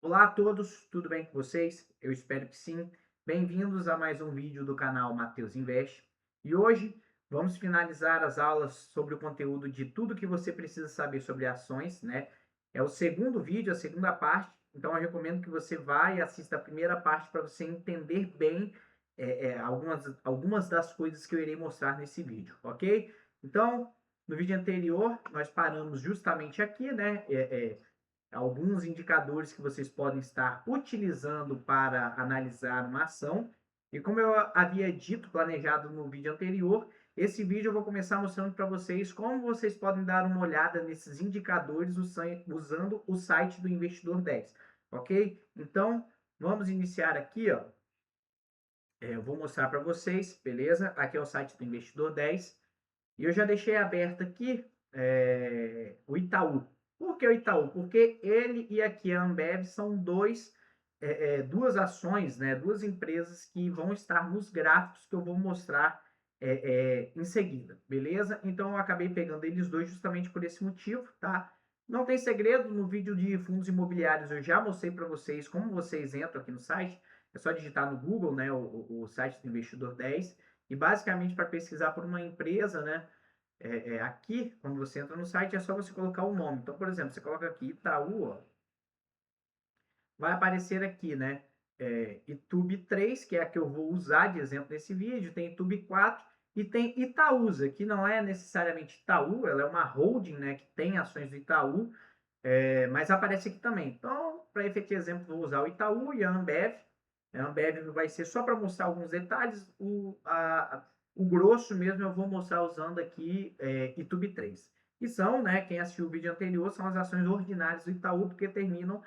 Olá a todos, tudo bem com vocês? Eu espero que sim. Bem-vindos a mais um vídeo do canal Matheus Invest. E hoje vamos finalizar as aulas sobre o conteúdo de tudo que você precisa saber sobre ações, né? É o segundo vídeo, a segunda parte. Então eu recomendo que você vá e assista a primeira parte para você entender bem algumas das coisas que eu irei mostrar nesse vídeo, ok? Então, no vídeo anterior, nós paramos justamente aqui, né? Alguns indicadores que vocês podem estar utilizando para analisar uma ação. E como eu havia dito, planejado no vídeo anterior, esse vídeo eu vou começar mostrando para vocês como vocês podem dar uma olhada nesses indicadores usando o site do Investidor 10, ok? Então, vamos iniciar aqui, ó. Eu vou mostrar para vocês, beleza? Aqui é o site do Investidor 10. E eu já deixei aberto aqui o Itaú. Por que o Itaú? Porque ele e aqui a Ambev são duas ações, né, duas empresas que vão estar nos gráficos que eu vou mostrar em seguida, beleza? Então eu acabei pegando eles dois justamente por esse motivo, tá? Não tem segredo, no vídeo de fundos imobiliários eu já mostrei para vocês como vocês entram aqui no site. É só digitar no Google, né, o site do Investidor 10 e basicamente para pesquisar por uma empresa, né, aqui, quando você entra no site, é só você colocar o nome. Então, por exemplo, você coloca aqui Itaú, ó, vai aparecer aqui, né? YouTube 3, que é a que eu vou usar de exemplo nesse vídeo, tem YouTube 4 e tem Itaúsa, que não é necessariamente Itaú, ela é uma holding, né, que tem ações do Itaú, mas aparece aqui também. Então, para efeito de exemplo, vou usar o Itaú e a Ambev. A Ambev vai ser só para mostrar alguns detalhes, o grosso mesmo eu vou mostrar usando aqui YouTube 3. Que são, né, quem assistiu o vídeo anterior, são as ações ordinárias do Itaú, porque terminam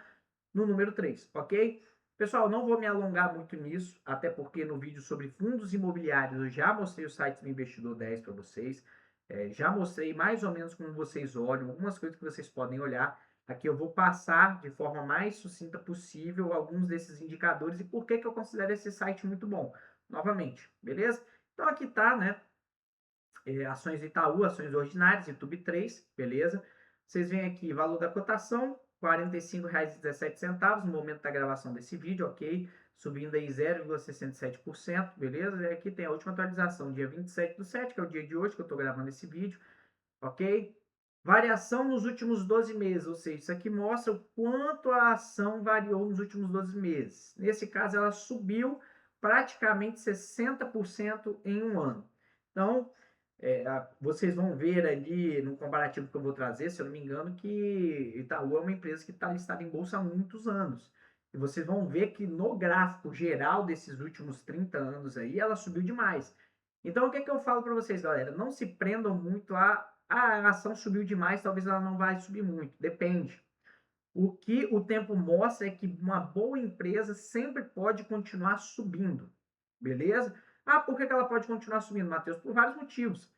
no número 3, ok? Pessoal, não vou me alongar muito nisso, até porque no vídeo sobre fundos imobiliários eu já mostrei o site do Investidor 10 para vocês, já mostrei mais ou menos como vocês olham, algumas coisas que vocês podem olhar. Aqui eu vou passar de forma mais sucinta possível alguns desses indicadores e por que eu considero esse site muito bom. Novamente, beleza? Então aqui tá, né? Ações Itaú, ações ordinárias, YouTube 3, beleza? Vocês veem aqui, valor da cotação, R$ 45,17 no momento da gravação desse vídeo, ok? Subindo aí 0,67%, beleza? E aqui tem a última atualização, dia 27/7, que é o dia de hoje que eu estou gravando esse vídeo, ok? Variação nos últimos 12 meses, ou seja, isso aqui mostra o quanto a ação variou nos últimos 12 meses. Nesse caso, ela subiu praticamente 60% em um ano. Então, vocês vão ver ali no comparativo que eu vou trazer, se eu não me engano, que Itaú é uma empresa que está listada em bolsa há muitos anos. E vocês vão ver que no gráfico geral desses últimos 30 anos aí, ela subiu demais. Então, o que, que eu falo para vocês, galera? Não se prendam muito a ação subiu demais, talvez ela não vai subir muito. Depende. O que o tempo mostra é que uma boa empresa sempre pode continuar subindo. Beleza? Ah, por que ela pode continuar subindo, Matheus? Por vários motivos.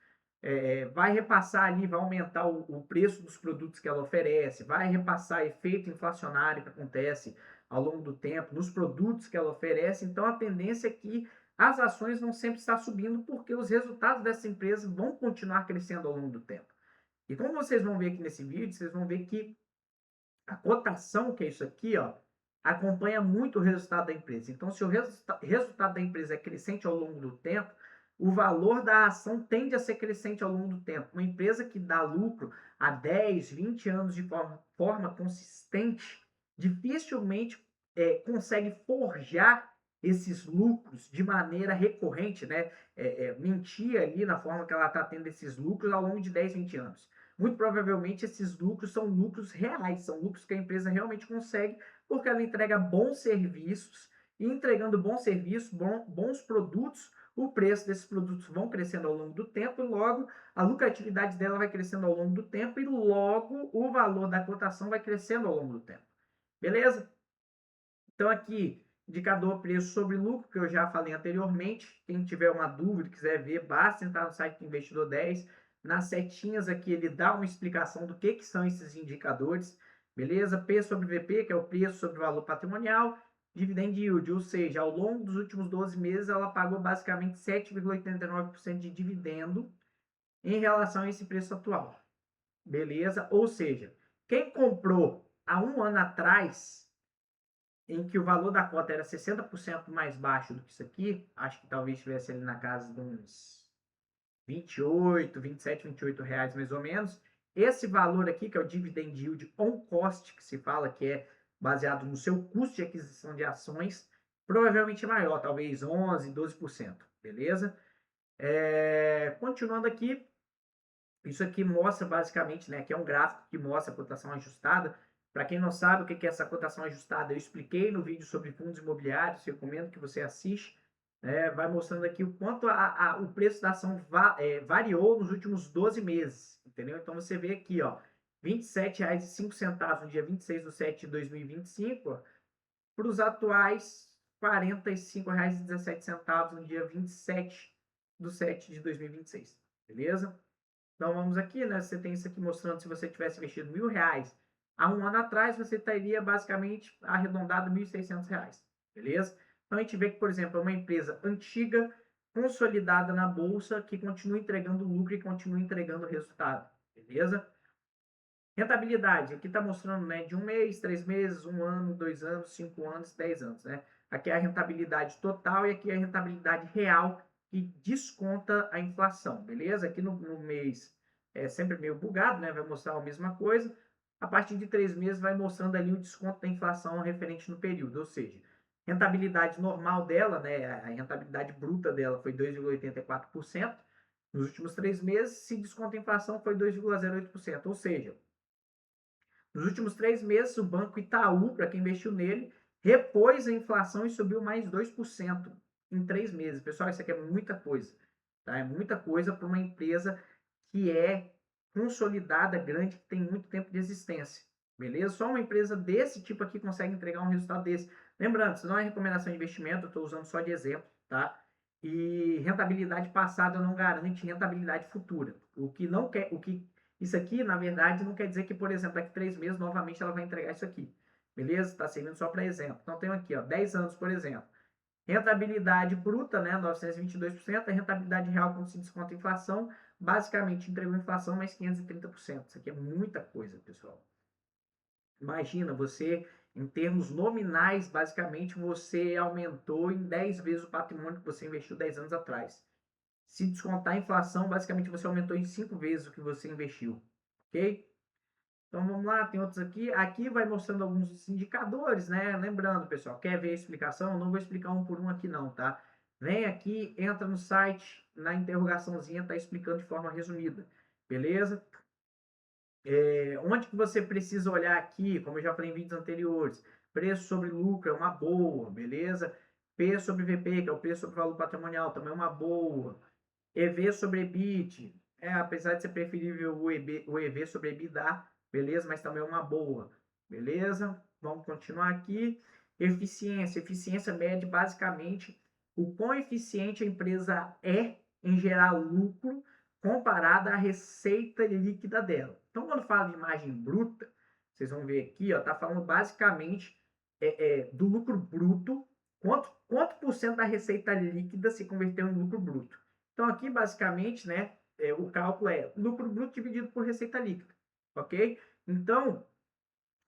Vai repassar ali, vai aumentar o preço dos produtos que ela oferece, vai repassar efeito inflacionário que acontece ao longo do tempo nos produtos que ela oferece. Então, a tendência é que as ações vão sempre estar subindo porque os resultados dessa empresa vão continuar crescendo ao longo do tempo. E como vocês vão ver aqui nesse vídeo, vocês vão ver que a cotação, que é isso aqui, ó, acompanha muito o resultado da empresa. Então, se o resultado da empresa é crescente ao longo do tempo, o valor da ação tende a ser crescente ao longo do tempo. Uma empresa que dá lucro há 10, 20 anos de forma consistente, dificilmente consegue forjar esses lucros de maneira recorrente, né? Mentir ali na forma que ela está tendo esses lucros ao longo de 10, 20 anos. Muito provavelmente esses lucros são lucros reais, são lucros que a empresa realmente consegue, porque ela entrega bons serviços, e entregando bons serviços, bons produtos, o preço desses produtos vão crescendo ao longo do tempo, e logo a lucratividade dela vai crescendo ao longo do tempo, e logo o valor da cotação vai crescendo ao longo do tempo. Beleza? Então aqui, indicador preço sobre lucro, que eu já falei anteriormente. Quem tiver uma dúvida, quiser ver, basta entrar no site do Investidor 10. Nas setinhas aqui ele dá uma explicação do que são esses indicadores. Beleza? P sobre VP, que é o preço sobre o valor patrimonial. Dividend yield, ou seja, ao longo dos últimos 12 meses ela pagou basicamente 7,89% de dividendo em relação a esse preço atual. Beleza? Ou seja, quem comprou há um ano atrás em que o valor da cota era 60% mais baixo do que isso aqui, acho que talvez estivesse ali na casa de uns 28, 27, 28 reais mais ou menos. Esse valor aqui, que é o dividend yield on cost, que se fala que é baseado no seu custo de aquisição de ações, provavelmente é maior, talvez 11, 12%, beleza? Continuando aqui, isso aqui mostra basicamente, né, que é um gráfico que mostra a cotação ajustada. Para quem não sabe o que é essa cotação ajustada, eu expliquei no vídeo sobre fundos imobiliários, recomendo que você assista. Vai mostrando aqui o quanto o preço da ação variou nos últimos 12 meses, entendeu? Então você vê aqui, ó, R$ 27,05 no dia 26 de 7 de 2025, para os atuais R$ 45,17 no dia 27 de 7 de 2026, beleza? Então vamos aqui, né? Você tem isso aqui mostrando se você tivesse investido R$ 1.000 há um ano atrás, você estaria basicamente arredondado R$ 1.600, beleza? Então a gente vê que, por exemplo, é uma empresa antiga, consolidada na bolsa, que continua entregando lucro e continua entregando resultado, beleza? Rentabilidade, aqui está mostrando, né, de 1 mês, 3 meses, 1 ano, 2 anos, 5 anos, 10 anos, né? Aqui é a rentabilidade total e aqui é a rentabilidade real que desconta a inflação, beleza? Aqui no mês é sempre meio bugado, né? Vai mostrar a mesma coisa. A partir de 3 meses vai mostrando ali o desconto da inflação referente no período, ou seja, rentabilidade normal dela, né, a rentabilidade bruta dela foi 2,84%. Nos últimos 3 meses, se desconta a inflação, foi 2,08%, ou seja, nos últimos 3 meses, o Banco Itaú, para quem investiu nele, repôs a inflação e subiu mais 2% em 3 meses. Pessoal, isso aqui é muita coisa. Tá? É muita coisa para uma empresa que é consolidada, grande, que tem muito tempo de existência. Beleza? Só uma empresa desse tipo aqui consegue entregar um resultado desse. Lembrando, isso não é recomendação de investimento, eu estou usando só de exemplo, tá? E rentabilidade passada não garante rentabilidade futura. O que não quer, isso aqui, na verdade, não quer dizer que, por exemplo, daqui 3 meses, novamente, ela vai entregar isso aqui. Beleza? Está servindo só para exemplo. Então, tem aqui, ó, 10 anos, por exemplo. Rentabilidade bruta, né, 922%. A rentabilidade real, quando se desconta a inflação, basicamente entregou a inflação mais 530%. Isso aqui é muita coisa, pessoal. Imagina, você, em termos nominais, basicamente, você aumentou em 10 vezes o patrimônio que você investiu 10 anos atrás. Se descontar a inflação, basicamente você aumentou em 5 vezes o que você investiu, ok? Então vamos lá, tem outros aqui. Aqui vai mostrando alguns indicadores, né? Lembrando, pessoal, quer ver a explicação? Eu não vou explicar um por um aqui não, tá? Vem aqui, entra no site, na interrogaçãozinha tá explicando de forma resumida, beleza? Onde que você precisa olhar aqui, como eu já falei em vídeos anteriores, preço sobre lucro é uma boa, beleza? P sobre VP, que é o preço sobre valor patrimonial, também é uma boa. EV sobre EBIT, apesar de ser preferível o EV sobre EBITDA, beleza? Mas também é uma boa, beleza? Vamos continuar aqui. Eficiência. Eficiência mede basicamente o quão eficiente a empresa é em gerar lucro comparada à receita líquida dela. Então, quando fala de margem bruta, vocês vão ver aqui, ó, tá falando basicamente do lucro bruto, quanto por cento da receita líquida se converteu em lucro bruto. Então, aqui, basicamente, né, o cálculo é lucro bruto dividido por receita líquida, ok? Então,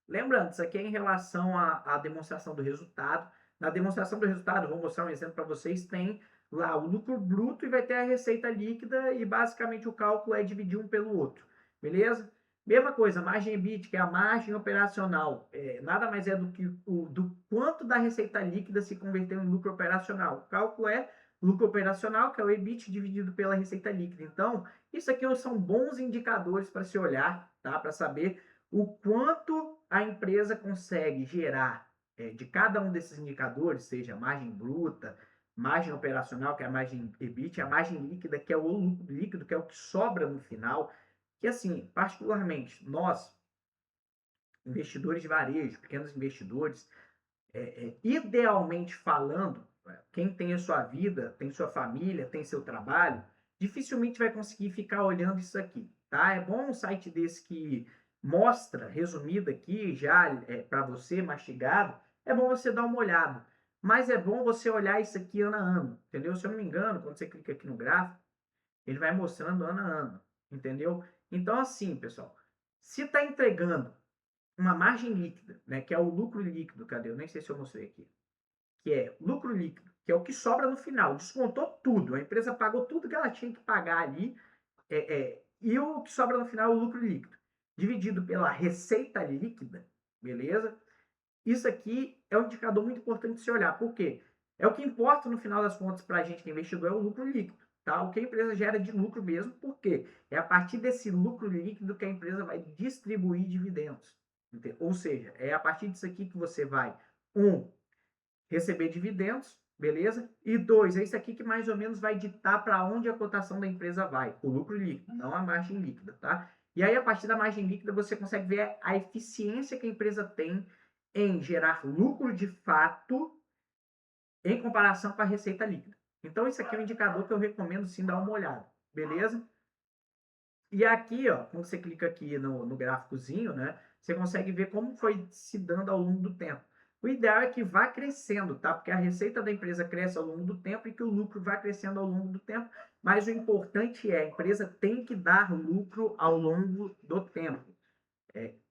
lembrando, isso aqui é em relação à demonstração do resultado. Na demonstração do resultado, vou mostrar um exemplo para vocês, tem lá o lucro bruto e vai ter a receita líquida e basicamente o cálculo é dividir um pelo outro, beleza? Mesma coisa, margem EBIT, que é a margem operacional, nada mais é do que do quanto da receita líquida se converteu em lucro operacional. O cálculo é lucro operacional, que é o EBIT dividido pela receita líquida. Então, isso aqui são bons indicadores para se olhar, tá? Para saber o quanto a empresa consegue gerar de cada um desses indicadores, seja margem bruta, margem operacional, que é a margem EBIT, a margem líquida, que é o lucro líquido, que é o que sobra no final, que assim, particularmente, nós, investidores de varejo, pequenos investidores, idealmente falando, quem tem a sua vida, tem sua família, tem seu trabalho, dificilmente vai conseguir ficar olhando isso aqui, tá? É bom um site desse que mostra, resumido aqui, já para você, mastigado, é bom você dar uma olhada. Mas é bom você olhar isso aqui ano a ano, entendeu? Se eu não me engano, quando você clica aqui no gráfico, ele vai mostrando ano a ano, entendeu? Então, assim, pessoal, se está entregando uma margem líquida, né, que é o lucro líquido. Cadê? Eu nem sei se eu mostrei aqui. Que é lucro líquido, que é o que sobra no final. Descontou tudo. A empresa pagou tudo que ela tinha que pagar ali. E o que sobra no final é o lucro líquido. Dividido pela receita líquida, beleza? Isso aqui é um indicador muito importante de se olhar. Por quê? É o que importa no final das contas para a gente que é investidor, é o lucro líquido. Tá? O que a empresa gera de lucro mesmo, por quê? É a partir desse lucro líquido que a empresa vai distribuir dividendos. Ou seja, é a partir disso aqui que você vai, receber dividendos, beleza? E dois, é isso aqui que mais ou menos vai ditar para onde a cotação da empresa vai, o lucro líquido, não a margem líquida, tá? E aí, a partir da margem líquida, você consegue ver a eficiência que a empresa tem em gerar lucro de fato em comparação com a receita líquida. Então, isso aqui é um indicador que eu recomendo sim dar uma olhada, beleza? E aqui, ó, quando você clica aqui no gráficozinho, né, você consegue ver como foi se dando ao longo do tempo. O ideal é que vá crescendo, tá? Porque a receita da empresa cresce ao longo do tempo e que o lucro vá crescendo ao longo do tempo. Mas o importante é, a empresa tem que dar lucro ao longo do tempo.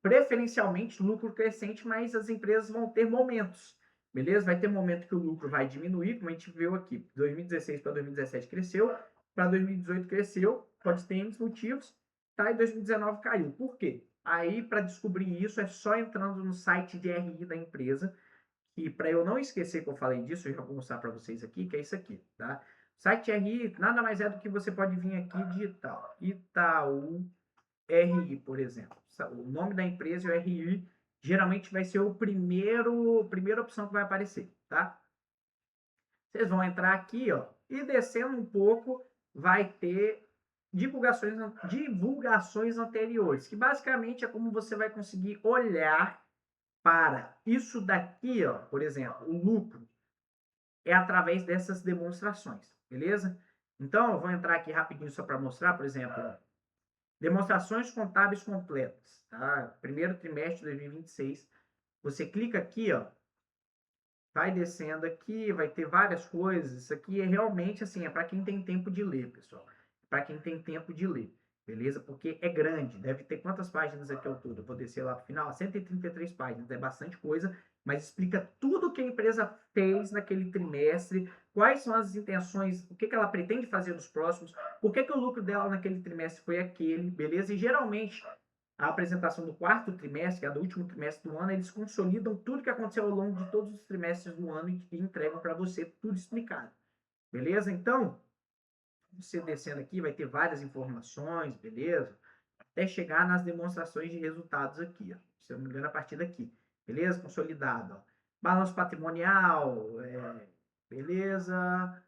Preferencialmente lucro crescente, mas as empresas vão ter momentos, beleza? Vai ter momento que o lucro vai diminuir, como a gente viu aqui. 2016 para 2017 cresceu, para 2018 cresceu, pode ter N motivos, tá? E 2019 caiu. Por quê? Aí, para descobrir isso, é só entrando no site de RI da empresa, que para eu não esquecer que eu falei disso, eu já vou mostrar para vocês aqui, que é isso aqui, tá? O site RI nada mais é do que você pode vir aqui e digitar Itaú RI, por exemplo. O nome da empresa e o RI geralmente vai ser a primeira opção que vai aparecer, tá? Vocês vão entrar aqui, ó, e descendo um pouco vai ter divulgações anteriores, que basicamente é como você vai conseguir olhar para isso daqui, ó, por exemplo, o lucro é através dessas demonstrações, beleza? Então, eu vou entrar aqui rapidinho só para mostrar, por exemplo, demonstrações contábeis completas, tá? Primeiro trimestre de 2026. Você clica aqui, ó, vai descendo aqui, vai ter várias coisas. Isso aqui é realmente assim, é para quem tem tempo de ler, pessoal. Para quem tem tempo de ler, beleza? Porque é grande, deve ter quantas páginas aqui ao todo? Eu vou descer lá pro final, 133 páginas, é bastante coisa, mas explica tudo o que a empresa fez naquele trimestre, quais são as intenções, o que ela pretende fazer nos próximos, por que o lucro dela naquele trimestre foi aquele, beleza? E geralmente a apresentação do quarto trimestre, que é do último trimestre do ano, eles consolidam tudo que aconteceu ao longo de todos os trimestres do ano e entregam para você tudo explicado. Beleza? Então, você descendo aqui vai ter várias informações, beleza? Até chegar nas demonstrações de resultados aqui, ó. Se eu não me engano, a partir daqui. Beleza? Consolidado. Ó. Balanço patrimonial, beleza?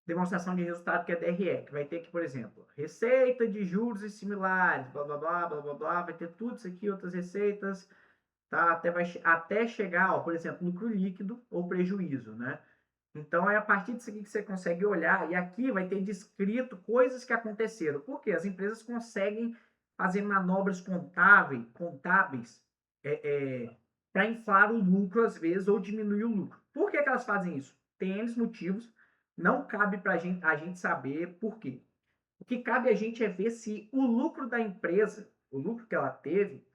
Demonstração de resultado, que é DRE, que vai ter aqui, por exemplo, receita de juros e similares, blá, blá, blá, blá, blá, blá, vai ter tudo isso aqui, outras receitas, tá? Até chegar, ó, por exemplo, lucro líquido ou prejuízo, né? Então, é a partir disso aqui que você consegue olhar, e aqui vai ter descrito coisas que aconteceram. Por quê? As empresas conseguem fazer manobras contábeis para inflar o lucro, às vezes, ou diminuir o lucro. Por que elas fazem isso? Tem N motivos, não cabe para a gente saber por quê. O que cabe a gente é ver se o lucro da empresa, o lucro que ela teve,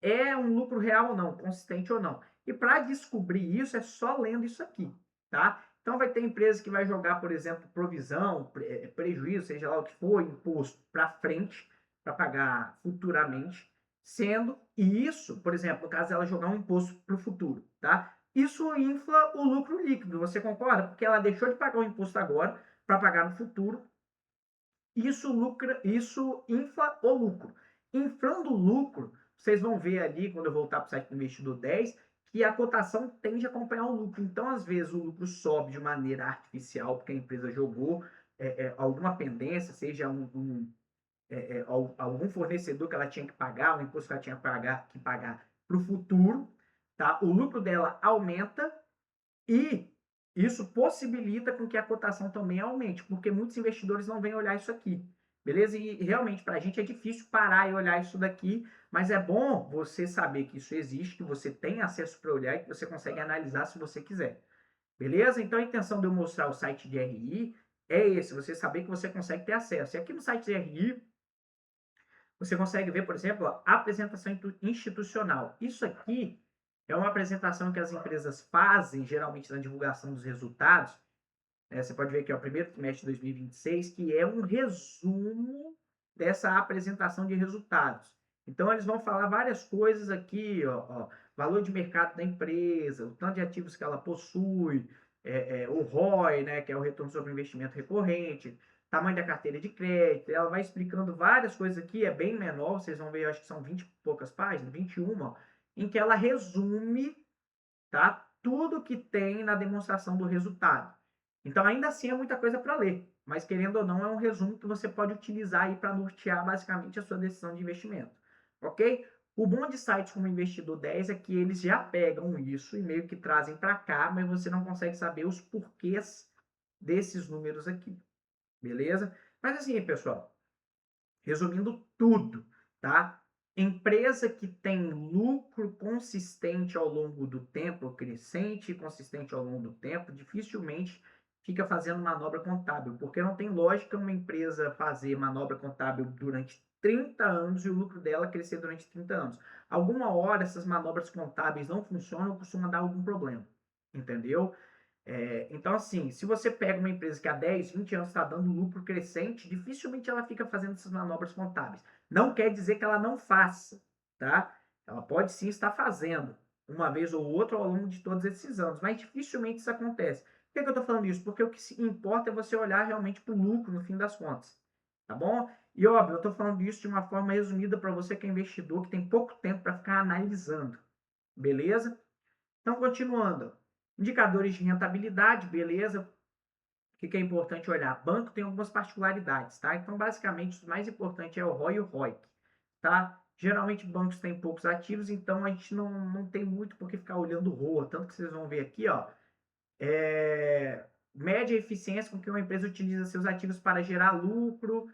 é um lucro real ou não, consistente ou não. E para descobrir isso, é só lendo isso aqui, tá? Então, vai ter empresa que vai jogar, por exemplo, provisão, prejuízo, seja lá o que for, imposto para frente, para pagar futuramente, sendo, e isso, por exemplo, no caso dela jogar um imposto para o futuro, tá? Isso infla o lucro líquido, você concorda? Porque ela deixou de pagar o imposto agora para pagar no futuro, isso infla o lucro. Inflando o lucro, vocês vão ver ali, quando eu voltar para o site do Investidor 10, que a cotação tende a acompanhar o lucro. Então, às vezes, o lucro sobe de maneira artificial, porque a empresa jogou alguma pendência, seja algum fornecedor que ela tinha que pagar, um imposto que ela tinha que pagar para o futuro. Tá? O lucro dela aumenta e isso possibilita com que a cotação também aumente, porque muitos investidores não vêm olhar isso aqui, beleza? E realmente para a gente é difícil parar e olhar isso daqui, mas é bom você saber que isso existe, que você tem acesso para olhar e que você consegue analisar se você quiser, beleza? Então a intenção de eu mostrar o site de RI é esse, você saber que você consegue ter acesso. E aqui no site de RI você consegue ver, por exemplo, a apresentação institucional. Isso aqui é uma apresentação que as empresas fazem, geralmente na divulgação dos resultados. Você pode ver aqui, ó, primeiro trimestre de 2026, que é um resumo dessa apresentação de resultados. Então, eles vão falar várias coisas aqui, ó, valor de mercado da empresa, o tanto de ativos que ela possui, o ROI, né, que é o retorno sobre investimento recorrente, tamanho da carteira de crédito. Ela vai explicando várias coisas aqui, é bem menor, vocês vão ver, acho que são 20 e poucas páginas, 21, ó, em que ela resume, tá, tudo que tem na demonstração do resultado. Então, ainda assim, é muita coisa para ler, mas querendo ou não, é um resumo que você pode utilizar aí para nortear basicamente a sua decisão de investimento, ok? O bom de sites como Investidor 10 é que eles já pegam isso e meio que trazem para cá, mas você não consegue saber os porquês desses números aqui, beleza? Mas assim, pessoal, resumindo tudo, tá? Empresa que tem lucro consistente ao longo do tempo, crescente e consistente ao longo do tempo, dificilmente fica fazendo manobra contábil, porque não tem lógica uma empresa fazer manobra contábil durante 30 anos e o lucro dela crescer durante 30 anos. Alguma hora essas manobras contábeis não funcionam, costuma dar algum problema, entendeu? Então, assim, se você pega uma empresa que há 10, 20 anos está dando lucro crescente, dificilmente ela fica fazendo essas manobras contábeis. Não quer dizer que ela não faça, tá? Ela pode sim estar fazendo, uma vez ou outra ao longo de todos esses anos, mas dificilmente isso acontece. Por que eu estou falando isso? Porque o que importa é você olhar realmente para o lucro no fim das contas, tá bom? E óbvio, eu estou falando isso de uma forma resumida para você que é investidor, que tem pouco tempo para ficar analisando, beleza? Então, continuando. Indicadores de rentabilidade, beleza. O que é importante olhar? Banco tem algumas particularidades, tá? Então, basicamente, o mais importante é o ROI e o ROIC, tá? Geralmente, bancos têm poucos ativos, então a gente não tem muito por que ficar olhando o ROA. Tanto que vocês vão ver aqui, ó, média eficiência com que uma empresa utiliza seus ativos para gerar lucro,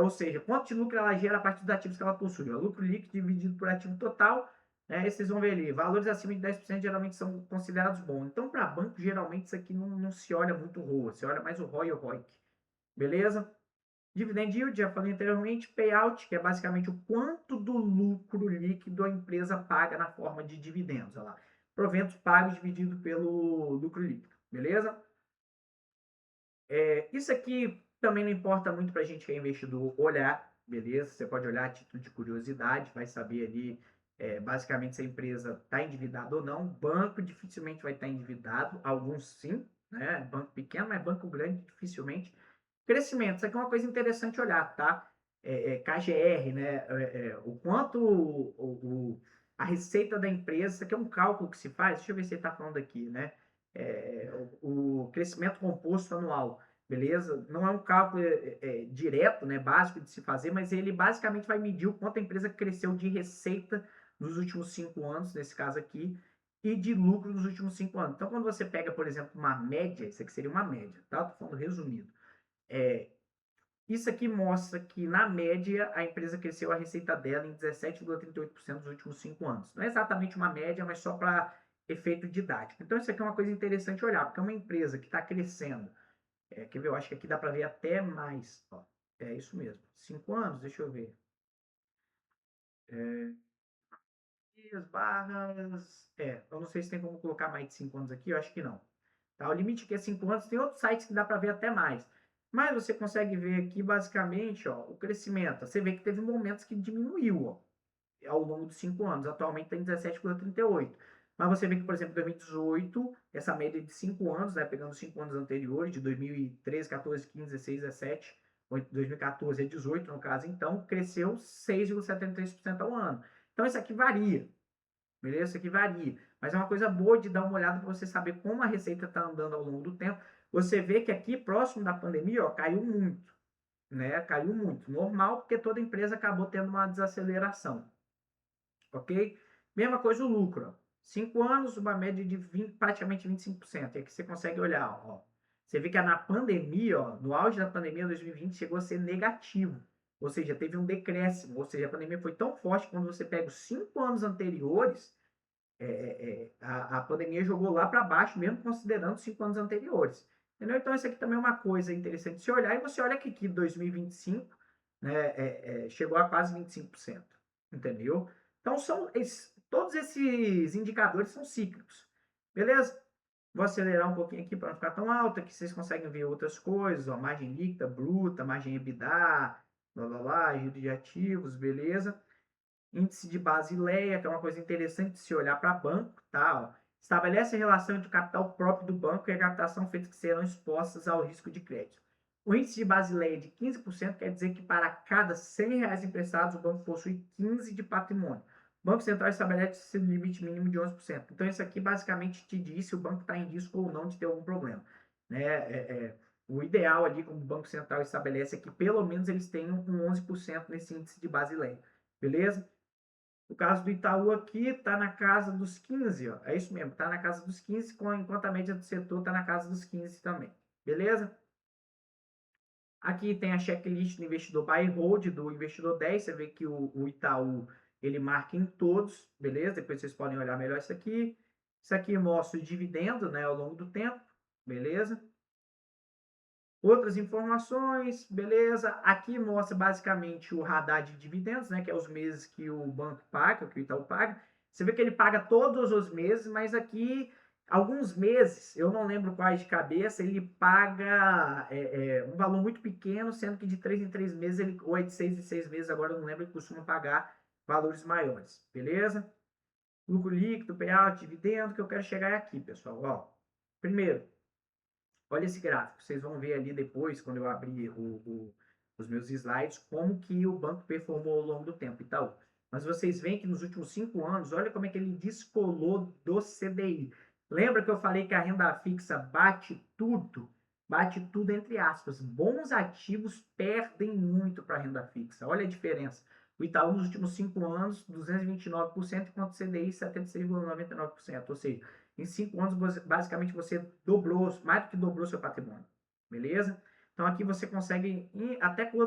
ou seja, quanto de lucro ela gera a partir dos ativos que ela possui. O lucro líquido dividido por ativo total, né, vocês vão ver ali, valores acima de 10% geralmente são considerados bons. Então, para banco, geralmente isso aqui não se olha muito ROA, se olha mais o ROI e o ROIC. Beleza? Dividend yield, já falei anteriormente, payout, que é basicamente o quanto do lucro líquido a empresa paga na forma de dividendos. Olha lá. Proventos pagos dividido pelo lucro líquido. Beleza? Isso aqui também não importa muito para a gente que é investidor olhar, beleza? Você pode olhar a título de curiosidade, vai saber ali basicamente se a empresa está endividada ou não. Banco dificilmente vai estar endividado, alguns sim, né? Banco pequeno, mas banco grande dificilmente. Crescimento, isso aqui é uma coisa interessante olhar, tá? KGR, né? O quanto a receita da empresa, isso aqui é um cálculo que se faz, deixa eu ver se ele está falando aqui, né? O crescimento composto anual, beleza? Não é um cálculo direto, né, básico de se fazer, mas ele basicamente vai medir o quanto a empresa cresceu de receita nos últimos 5 anos, nesse caso aqui, e de lucro nos últimos 5 anos. Então, quando você pega, por exemplo, uma média, isso aqui seria uma média, tá? Estou falando resumido. Isso aqui mostra que, na média, a empresa cresceu a receita dela em 17,38% nos últimos 5 anos. Não é exatamente uma média, mas só para efeito didático. Então, isso aqui é uma coisa interessante olhar, porque é uma empresa que está crescendo. Quer ver? Eu acho que aqui dá para ver até mais. Ó. É isso mesmo. 5 anos, deixa eu ver. Barras. Eu não sei se tem como colocar mais de 5 anos aqui, eu acho que não. Tá? O limite aqui é 5 anos, tem outros sites que dá para ver até mais. Mas você consegue ver aqui, basicamente, ó, o crescimento. Você vê que teve momentos que diminuiu ó, ao longo dos 5 anos. Atualmente está em 17,38. Mas você vê que, por exemplo, em 2018, essa média de 5 anos, né, pegando os 5 anos anteriores, de 2013, 14, 15, 16, 17, 2014 a 18, no caso, então, cresceu 6,73% ao ano. Então, isso aqui varia. Beleza? Isso aqui varia. Mas é uma coisa boa de dar uma olhada para você saber como a receita está andando ao longo do tempo. Você vê que aqui, próximo da pandemia, ó, caiu muito. Né? Caiu muito. Normal, porque toda empresa acabou tendo uma desaceleração. Ok? Mesma coisa o lucro. 5 anos, uma média de 20, praticamente 25%. E aqui você consegue olhar. Ó. Você vê que na pandemia, ó, no auge da pandemia, 2020, chegou a ser negativo. Ou seja, teve um decréscimo. Ou seja, a pandemia foi tão forte que quando você pega os 5 anos anteriores, a pandemia jogou lá para baixo, mesmo considerando os 5 anos anteriores. Entendeu? Então, isso aqui também é uma coisa interessante de se olhar. E você olha que aqui, 2025, né, chegou a quase 25%, entendeu? Então, todos esses indicadores são cíclicos, beleza? Vou acelerar um pouquinho aqui para não ficar tão alto, aqui vocês conseguem ver outras coisas, ó, margem líquida, bruta, margem EBITDA, giro de ativos, beleza? Índice de Basileia, que é uma coisa interessante de se olhar para banco, tá? Ó, estabelece a relação entre o capital próprio do banco e a captação feita que serão expostas ao risco de crédito. O índice de Basileia de 15% quer dizer que para cada R$ 100 emprestados, o banco possui 15 de patrimônio. O Banco Central estabelece o limite mínimo de 11%. Então, isso aqui basicamente te diz se o banco está em risco ou não de ter algum problema. Né? O ideal ali, como o Banco Central estabelece, é que pelo menos eles tenham um 11% nesse índice de Basileia. Beleza? O caso do Itaú aqui está na casa dos 15, ó. É isso mesmo, está na casa dos 15, enquanto a média do setor está na casa dos 15 também. Beleza? Aqui tem a checklist do investidor buy and hold, do investidor 10. Você vê que o Itaú ele marca em todos, beleza? Depois vocês podem olhar melhor isso aqui. Isso aqui mostra o dividendo, né, ao longo do tempo, beleza? Outras informações, beleza? Aqui mostra basicamente o radar de dividendos, né? Que é os meses que o banco paga, que o Itaú paga. Você vê que ele paga todos os meses, mas aqui, alguns meses, eu não lembro quais de cabeça, ele paga um valor muito pequeno, sendo que de 3 em 3 meses, ou é de 6 em 6 meses, agora eu não lembro, ele costuma pagar valores maiores, beleza? Lucro líquido, payout, dividendo, que eu quero chegar aqui, pessoal. Ó, primeiro, olha esse gráfico, vocês vão ver ali depois, quando eu abrir os meus slides, como que o banco performou ao longo do tempo, Itaú. Mas vocês veem que nos últimos 5 anos, olha como é que ele descolou do CDI. Lembra que eu falei que a renda fixa bate tudo entre aspas. Bons ativos perdem muito para a renda fixa. Olha a diferença. O Itaú nos últimos 5 anos, 229%, enquanto o CDI 76,99%. Ou seja, em 5 anos, basicamente, você dobrou, mais do que dobrou seu patrimônio. Beleza? Então, aqui você consegue, até com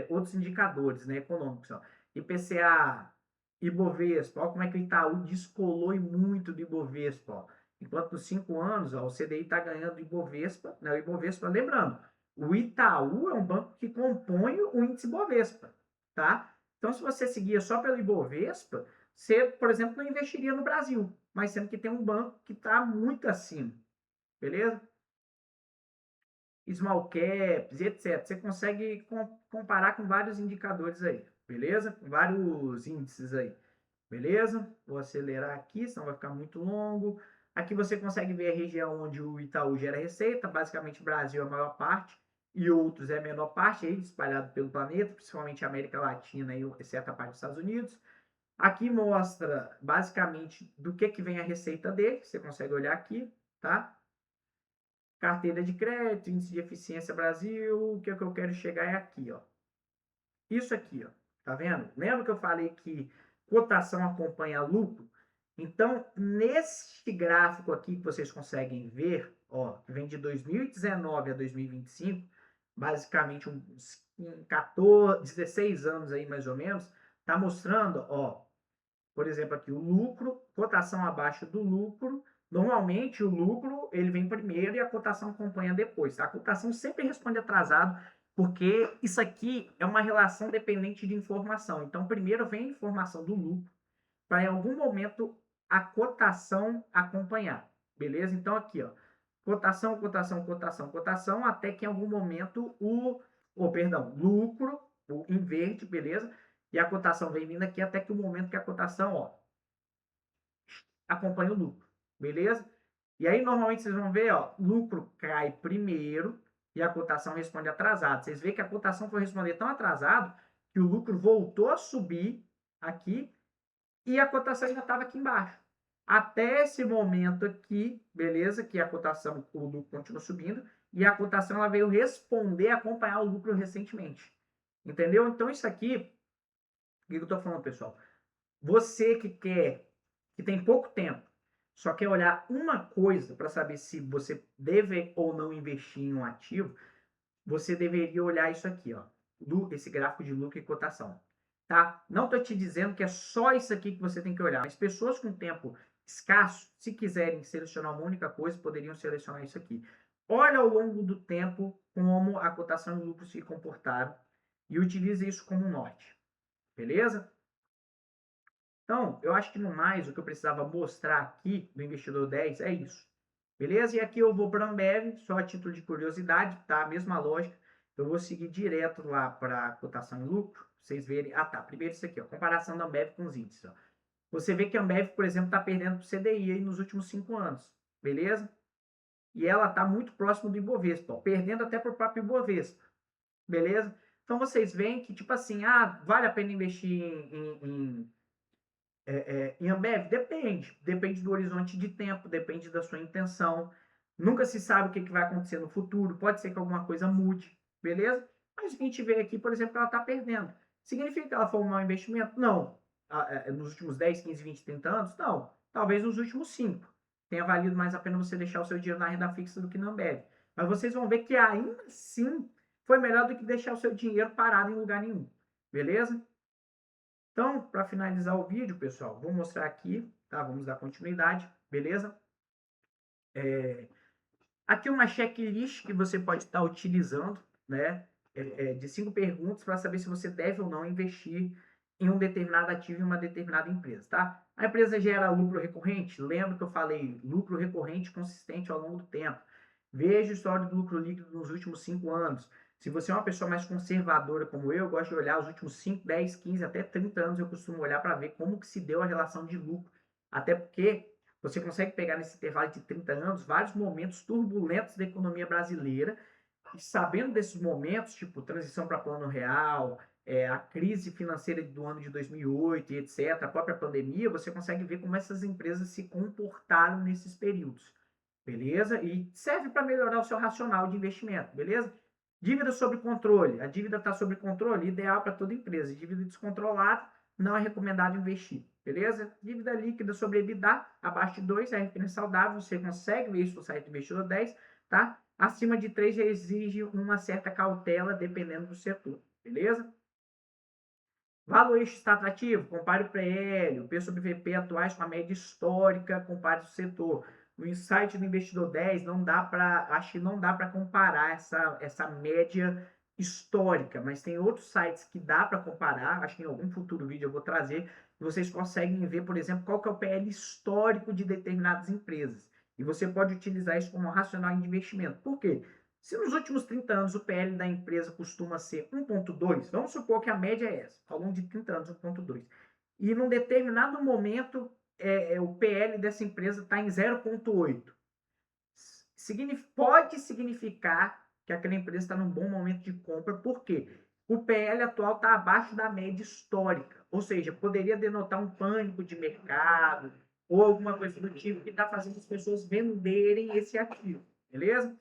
outros indicadores, né, econômicos. Ó. IPCA, Ibovespa, olha como é que o Itaú descolou muito do Ibovespa. Ó. Enquanto nos 5 anos, ó, o CDI está ganhando o Ibovespa. Né, o Ibovespa, lembrando, o Itaú é um banco que compõe o índice Ibovespa. Tá? Então, se você seguia só pelo Ibovespa, você, por exemplo, não investiria no Brasil, mas sendo que tem um banco que está muito acima, beleza? Small caps, etc. Você consegue comparar com vários indicadores aí, beleza? Com vários índices aí, beleza? Vou acelerar aqui, senão vai ficar muito longo. Aqui você consegue ver a região onde o Itaú gera receita, basicamente Brasil é a maior parte, e outros é a menor parte, aí espalhado pelo planeta, principalmente a América Latina e certa parte dos Estados Unidos. Aqui mostra basicamente do que vem a receita dele, você consegue olhar aqui, tá? Carteira de crédito, índice de eficiência Brasil, o que eu quero chegar é aqui, ó. Isso aqui, ó, tá vendo? Lembra que eu falei que cotação acompanha lucro? Então, nesse gráfico aqui que vocês conseguem ver, ó, que vem de 2019 a 2025, basicamente uns 14, 16 anos aí mais ou menos, tá mostrando, ó, por exemplo, aqui o lucro, cotação abaixo do lucro. Normalmente o lucro ele vem primeiro e a cotação acompanha depois. A cotação sempre responde atrasado, porque isso aqui é uma relação dependente de informação. Então, primeiro vem a informação do lucro, para em algum momento a cotação acompanhar. Beleza? Então, aqui, ó, cotação, cotação, cotação, cotação, até que em algum momento lucro, inverte, beleza? E a cotação vem vindo aqui até que o momento que a cotação, ó, acompanha o lucro, beleza? E aí, normalmente, vocês vão ver, ó, lucro cai primeiro e a cotação responde atrasado. Vocês veem que a cotação foi responder tão atrasado que o lucro voltou a subir aqui e a cotação ainda estava aqui embaixo. Até esse momento aqui, beleza? Que a cotação, o lucro continua subindo e a cotação ela veio responder, acompanhar o lucro recentemente. Entendeu? Então, isso aqui, o que eu estou falando, pessoal? Você que tem pouco tempo, só quer olhar uma coisa para saber se você deve ou não investir em um ativo, você deveria olhar isso aqui, ó, esse gráfico de lucro e cotação, tá? Não estou te dizendo que é só isso aqui que você tem que olhar, mas pessoas com tempo escasso, se quiserem selecionar uma única coisa, poderiam selecionar isso aqui. Olha ao longo do tempo como a cotação e o lucro se comportaram e utilize isso como norte, beleza? Então, eu acho que no mais, o que eu precisava mostrar aqui do Investidor 10 é isso, beleza? E aqui eu vou para a Ambev, só a título de curiosidade, tá? A mesma lógica, eu vou seguir direto lá para cotação e lucro, vocês verem. Ah, tá, primeiro isso aqui, ó, comparação da Ambev com os índices, ó. Você vê que a Ambev, por exemplo, está perdendo para o CDI aí nos últimos 5 anos, beleza? E ela está muito próximo do Ibovespa, ó, perdendo até para o próprio Ibovespa, beleza? Então vocês veem que, tipo assim, vale a pena investir em Ambev? Depende do horizonte de tempo, depende da sua intenção. Nunca se sabe o que vai acontecer no futuro, pode ser que alguma coisa mude, beleza? Mas a gente vê aqui, por exemplo, que ela está perdendo. Significa que ela foi um mau investimento? Não. Nos últimos 10, 15, 20, 30 anos? Não. Talvez nos últimos 5. Tenha valido mais a pena você deixar o seu dinheiro na renda fixa do que na Ambev. Mas vocês vão ver que ainda assim foi melhor do que deixar o seu dinheiro parado em lugar nenhum. Beleza? Então, para finalizar o vídeo, pessoal, vou mostrar aqui, tá? Vamos dar continuidade, beleza? Aqui uma checklist que você pode estar utilizando, né? De 5 perguntas para saber se você deve ou não investir em um determinado ativo em uma determinada empresa, tá? A empresa gera lucro recorrente? Lembra que eu falei lucro recorrente consistente ao longo do tempo. Veja o histórico do lucro líquido nos últimos 5 anos. Se você é uma pessoa mais conservadora como eu gosto de olhar os últimos 5, 10, 15, até 30 anos, eu costumo olhar para ver como que se deu a relação de lucro. Até porque você consegue pegar nesse intervalo de 30 anos vários momentos turbulentos da economia brasileira e sabendo desses momentos, tipo transição para plano real, a crise financeira do ano de 2008 e etc., a própria pandemia, você consegue ver como essas empresas se comportaram nesses períodos, beleza? E serve para melhorar o seu racional de investimento, beleza? Dívida sob controle. A dívida está sob controle, ideal para toda empresa. Dívida descontrolada, não é recomendado investir, beleza? Dívida líquida sobre EBITDA, abaixo de 2 é referência saudável, você consegue ver isso no site do Investidor 10, tá? Acima de 3 já exige uma certa cautela, dependendo do setor, beleza? Valuation está atrativo? Compare o PL, o P sobre VP atuais com a média histórica, compare o setor. No insight do Investidor 10, acho que não dá para comparar essa média histórica, mas tem outros sites que dá para comparar, acho que em algum futuro vídeo eu vou trazer, e vocês conseguem ver, por exemplo, qual que é o PL histórico de determinadas empresas. E você pode utilizar isso como racional de investimento. Por quê? Se nos últimos 30 anos o PL da empresa costuma ser 1,2, vamos supor que a média é essa, ao longo de 30 anos 1,2, e num determinado momento o PL dessa empresa está em 0,8, pode significar que aquela empresa está num bom momento de compra, por quê? O PL atual está abaixo da média histórica, ou seja, poderia denotar um pânico de mercado ou alguma coisa do tipo que está fazendo as pessoas venderem esse ativo, beleza?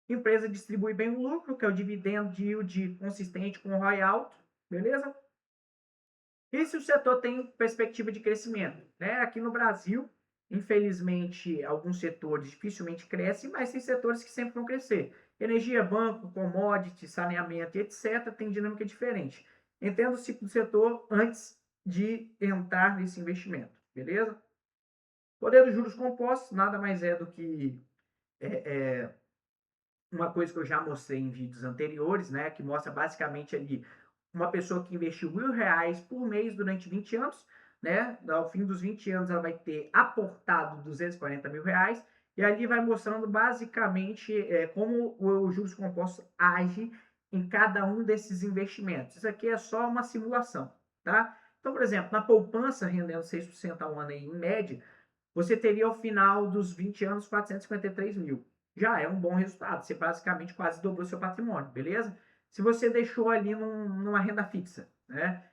Empresa distribui bem o lucro, que é o dividendo yield consistente com o ROI alto, beleza? E se o setor tem perspectiva de crescimento? Né? Aqui no Brasil, infelizmente, alguns setores dificilmente crescem, mas tem setores que sempre vão crescer. Energia, banco, commodity, saneamento e etc. tem dinâmica diferente. Entenda o ciclo do setor antes de entrar nesse investimento, beleza? Poder dos juros compostos nada mais é do que uma coisa que eu já mostrei em vídeos anteriores, né, que mostra basicamente ali uma pessoa que investiu R$ 1.000 por mês durante 20 anos, né, ao fim dos 20 anos ela vai ter aportado R$ 240.000, e ali vai mostrando basicamente como os juros compostos age em cada um desses investimentos. Isso aqui é só uma simulação, tá? Então, por exemplo, na poupança rendendo 6% ao ano aí, em média, você teria ao final dos 20 anos 453 mil. Já é um bom resultado. Você basicamente quase dobrou seu patrimônio, beleza? Se você deixou ali numa renda fixa, né?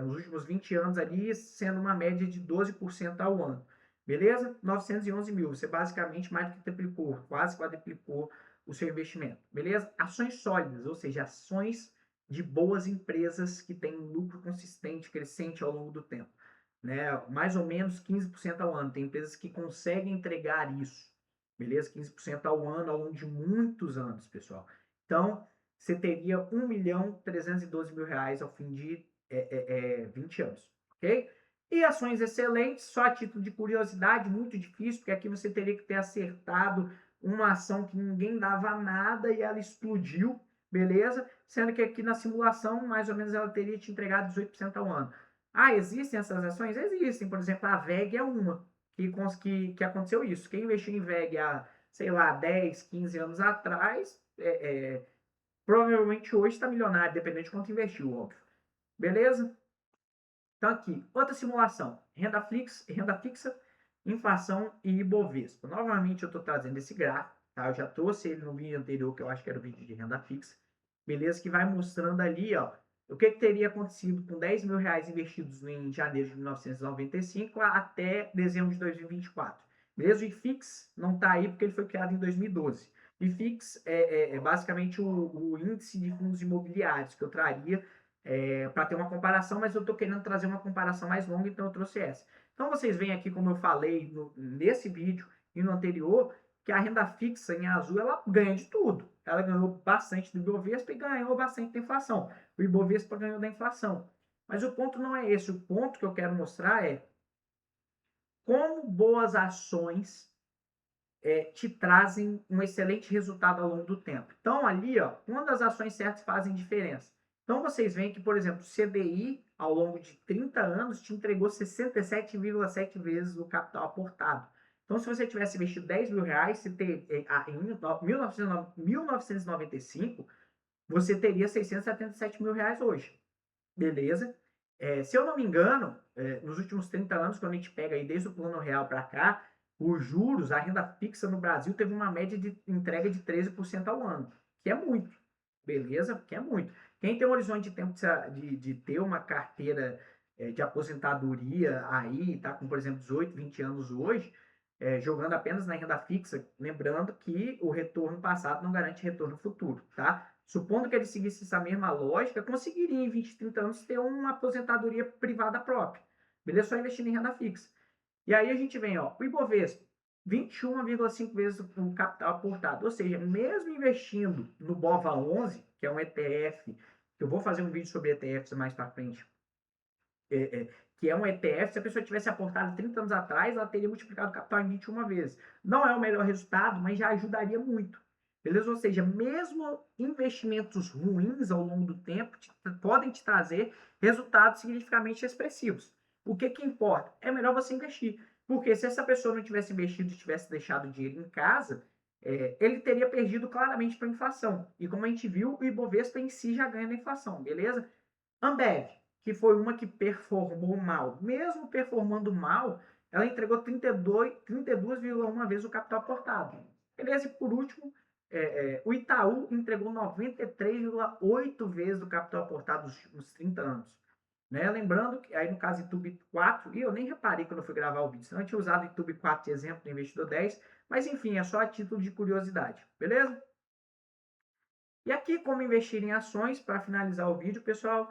Nos últimos 20 anos ali, sendo uma média de 12% ao ano. Beleza? 911 mil. Você basicamente mais do que triplicou, quase quadriplicou o seu investimento. Beleza? Ações sólidas, ou seja, ações de boas empresas que têm lucro consistente, crescente ao longo do tempo, né? Mais ou menos 15% ao ano. Tem empresas que conseguem entregar isso, beleza? 15% ao ano, ao longo de muitos anos, pessoal. Então, você teria R$ 1.312.000 ao fim de 20 anos, ok? E ações excelentes, só a título de curiosidade, muito difícil, porque aqui você teria que ter acertado uma ação que ninguém dava nada e ela explodiu, beleza? Sendo que aqui na simulação, mais ou menos, ela teria te entregado 18% ao ano. Ah, existem essas ações? Existem. Por exemplo, a VEG é uma que aconteceu isso. Quem investiu em VEG há, sei lá, 10, 15 anos atrás, provavelmente hoje está milionário, dependendo de quanto investiu, óbvio. Beleza? Então aqui, outra simulação, renda fixa, inflação e Ibovespa. Novamente eu estou trazendo esse gráfico, tá? Eu já trouxe ele no vídeo anterior, que eu acho que era o vídeo de renda fixa. Beleza? Que vai mostrando ali, ó, o que teria acontecido com 10 mil reais investidos em janeiro de 1995 até dezembro de 2024. Beleza? O IFIX não está aí porque ele foi criado em 2012. O IFIX é basicamente o índice de fundos imobiliários que eu traria para ter uma comparação, mas eu estou querendo trazer uma comparação mais longa, então eu trouxe essa. Então vocês veem aqui, como eu falei nesse vídeo e no anterior, que a renda fixa em azul ela ganha de tudo. Ela ganhou bastante do Ibovespa e ganhou bastante da inflação. O Ibovespa ganhou da inflação. Mas o ponto não é esse. O ponto que eu quero mostrar é como boas ações te trazem um excelente resultado ao longo do tempo. Então, ali, ó, quando as ações certas fazem diferença. Então, vocês veem que, por exemplo, o CDI, ao longo de 30 anos, te entregou 67,7 vezes o capital aportado. Então, se você tivesse investido 10 mil reais, em 1995, você teria 677 mil reais hoje. Beleza? Se eu não me engano, nos últimos 30 anos, quando a gente pega aí desde o Plano Real para cá, os juros, a renda fixa no Brasil teve uma média de entrega de 13% ao ano, que é muito, beleza? Que é muito. Quem tem um horizonte de tempo de ter uma carteira de aposentadoria aí, tá com, por exemplo, 18, 20 anos hoje, jogando apenas na renda fixa, lembrando que o retorno passado não garante retorno futuro, tá? Supondo que ele seguisse essa mesma lógica, conseguiria em 20, 30 anos ter uma aposentadoria privada própria. Beleza? Só investindo em renda fixa. E aí a gente vem, ó, o Ibovespa, 21,5 vezes o capital aportado. Ou seja, mesmo investindo no BOVA11, que é um ETF, que eu vou fazer um vídeo sobre ETFs mais para frente, que é um ETF, se a pessoa tivesse aportado 30 anos atrás, ela teria multiplicado o capital em 21 vezes. Não é o melhor resultado, mas já ajudaria muito. Beleza? Ou seja, mesmo investimentos ruins ao longo do tempo podem te trazer resultados significativamente expressivos. O que importa? É melhor você investir. Porque se essa pessoa não tivesse investido e tivesse deixado o dinheiro em casa, ele teria perdido claramente para a inflação. E como a gente viu, o Ibovespa em si já ganha na inflação, beleza? Ambev, que foi uma que performou mal. Mesmo performando mal, ela entregou 32,1 vezes o capital aportado. Beleza? E por último, o Itaú entregou 93,8 vezes o capital aportado nos últimos 30 anos. Né? Lembrando que aí no caso YouTube 4, e eu nem reparei quando eu fui gravar o vídeo, senão eu tinha usado o YouTube 4 de exemplo no Investidor 10, mas enfim, é só a título de curiosidade, beleza? E aqui como investir em ações, para finalizar o vídeo, pessoal,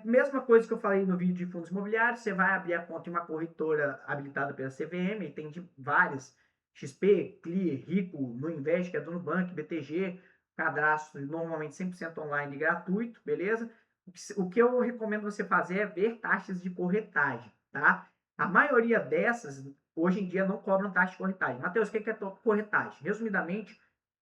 mesma coisa que eu falei no vídeo de fundos imobiliários, você vai abrir a conta em uma corretora habilitada pela CVM, e tem de várias, XP, Clear, Rico, Nuinvest, que é do Nubank, BTG, cadastro normalmente 100% online e gratuito, beleza? O que eu recomendo você fazer é ver taxas de corretagem, tá? A maioria dessas, hoje em dia, não cobram taxa de corretagem. Matheus, o que é corretagem? Resumidamente,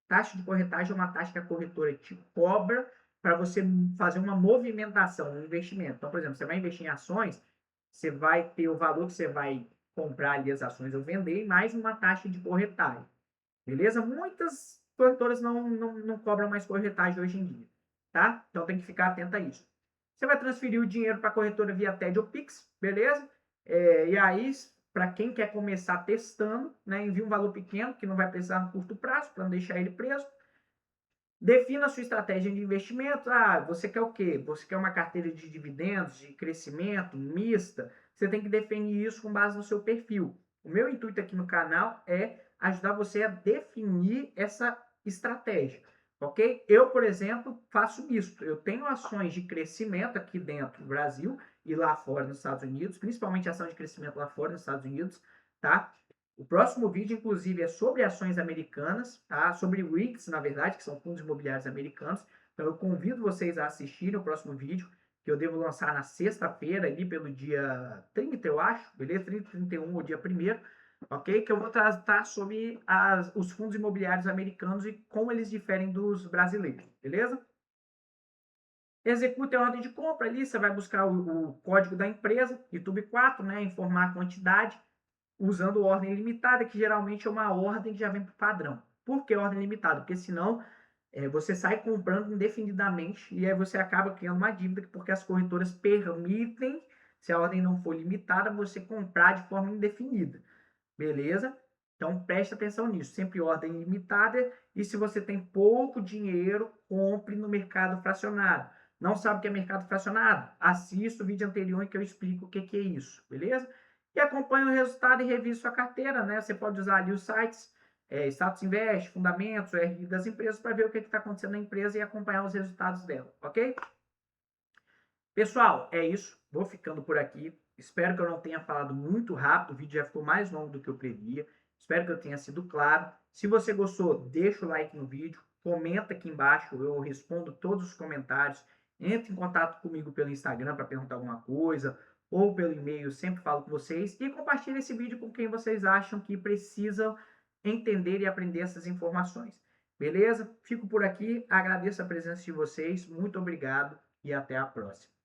taxa de corretagem é uma taxa que a corretora te cobra para você fazer uma movimentação, um investimento. Então, por exemplo, você vai investir em ações, você vai ter o valor que você vai comprar ali as ações ou vender, mais uma taxa de corretagem. Beleza? Muitas corretoras não cobram mais corretagem hoje em dia. Tá? Então tem que ficar atento a isso. Você vai transferir o dinheiro para a corretora via TED ou Pix, beleza? E aí, para quem quer começar testando, né, envia um valor pequeno, que não vai precisar no curto prazo, para não deixar ele preso. Defina a sua estratégia de investimento. Você quer o quê? Você quer uma carteira de dividendos, de crescimento, mista? Você tem que definir isso com base no seu perfil. O meu intuito aqui no canal é ajudar você a definir essa estratégia, ok? Eu, por exemplo, faço misto. Eu tenho ações de crescimento aqui dentro do Brasil e lá fora nos Estados Unidos, principalmente ação de crescimento lá fora nos Estados Unidos, tá? O próximo vídeo, inclusive, é sobre ações americanas, tá? Sobre REITs, na verdade, que são fundos imobiliários americanos. Então, eu convido vocês a assistirem o próximo vídeo, que eu devo lançar na sexta-feira, ali pelo dia 30, eu acho, beleza? 30, 31 ou dia 1º. ok? Que eu vou tratar sobre os fundos imobiliários americanos e como eles diferem dos brasileiros, beleza? Execute a ordem de compra ali, você vai buscar o código da empresa, YouTube 4, né? Informar a quantidade, usando ordem limitada, que geralmente é uma ordem que já vem para o padrão. Por que ordem limitada? Porque senão você sai comprando indefinidamente e aí você acaba criando uma dívida, porque as corretoras permitem, se a ordem não for limitada, você comprar de forma indefinida. Beleza? Então preste atenção nisso. Sempre ordem limitada e se você tem pouco dinheiro, compre no mercado fracionado. Não sabe o que é mercado fracionado? Assista o vídeo anterior em que eu explico o que é isso, beleza? E acompanhe o resultado e revise sua carteira, né? Você pode usar ali os sites Status Invest, Fundamentos, o RI das empresas para ver o que está acontecendo na empresa e acompanhar os resultados dela, ok? Pessoal, é isso. Vou ficando por aqui. Espero que eu não tenha falado muito rápido. O vídeo já ficou mais longo do que eu previa. Espero que eu tenha sido claro. Se você gostou, deixa o like no vídeo. Comenta aqui embaixo. Eu respondo todos os comentários. Entre em contato comigo pelo Instagram para perguntar alguma coisa. Ou pelo e-mail. Eu sempre falo com vocês. E compartilhe esse vídeo com quem vocês acham que precisam entender e aprender essas informações. Beleza? Fico por aqui. Agradeço a presença de vocês. Muito obrigado. E até a próxima.